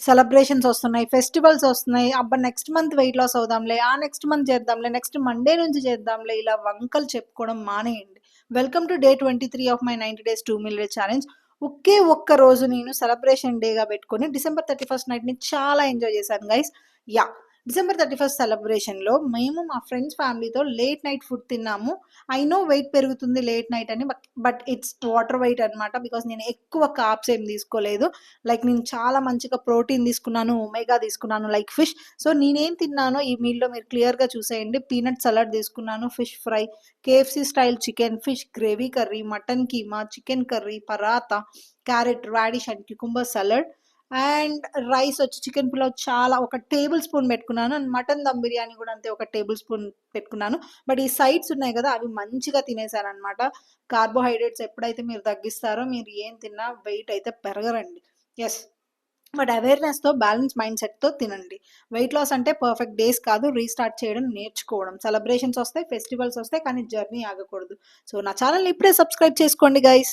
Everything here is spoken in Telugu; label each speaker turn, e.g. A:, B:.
A: సెలబ్రేషన్స్ వస్తున్నాయి, ఫెస్టివల్స్ వస్తున్నాయి. అబ్బా! నెక్స్ట్ మంత్ వెయిట్ లాస్ అవుదాంలే, నెక్స్ట్ మంత్ చేద్దాంలే, నెక్స్ట్ మండే నుంచి చేద్దాంలే, ఇలా వంకలు చెప్పుకోవడం మానేయండి. Welcome to day 23 of my 90 days 2 meal challenge. ఒకే ఒక్క రోజు నేను సెలబ్రేషన్ డేగా పెట్టుకొని డిసెంబర్ 31 నైట్‌ని చాలా ఎంజాయ్ చేశాను గైస్. యాహ్! డిసెంబర్ 31 సెలబ్రేషన్‌లో మేము మా ఫ్రెండ్స్ ఫ్యామిలీతో లేట్ నైట్ ఫుడ్ తిన్నాము. ఐ నో వెయిట్ పెరుగుతుంది లేట్ నైట్ అని, బట్ ఇట్స్ వాటర్ వెయిట్ అనమాట. బికాజ్ నేను ఎక్కువ కార్బ్స్ ఏం తీసుకోలేదు. లైక్ నేను చాలా మంచిగా ప్రోటీన్ తీసుకున్నాను, ఒమేగా తీసుకున్నాను లైక్ ఫిష్. సో నేనేం తిన్నానో ఈ మీల్‌లో మీరు క్లియర్‌గా చూసేయండి. పీనట్ సలాడ్ తీసుకున్నాను, fish fry, KFC style chicken, fish gravy curry, mutton keema, chicken curry, paratha, carrot, radish and cucumber salad and rice వచ్చి చికెన్ పులావ్ చాలా ఒక టేబుల్ స్పూన్ పెట్టుకున్నాను. అండ్ మటన్ దమ్ బిర్యానీ కూడా అంతే, ఒక టేబుల్ స్పూన్ పెట్టుకున్నాను. బట్ ఈ సైడ్స్ ఉన్నాయి కదా, అవి మంచిగా తినేసాననమాట. కార్బోహైడ్రేట్స్ ఎప్పుడైతే మీరు తగ్గిస్తారో మీరు ఏం తిన్నా వెయిట్ అయితే పెరగరండి. యెస్. బట్ అవేర్‌నెస్‌తో బ్యాలెన్స్ మైండ్ సెట్‌తో తినండి. వెయిట్ లాస్ అంటే పర్ఫెక్ట్ డేస్ కాదు, రీస్టార్ట్ చేయడం నేర్చుకోవడం. సెలబ్రేషన్స్ వస్తాయి, ఫెస్టివల్స్ వస్తాయి, కానీ జర్నీ ఆగకూడదు. సో నా ఛానెల్‌ని ఇప్పుడే సబ్స్క్రైబ్ చేసుకోండి గైస్.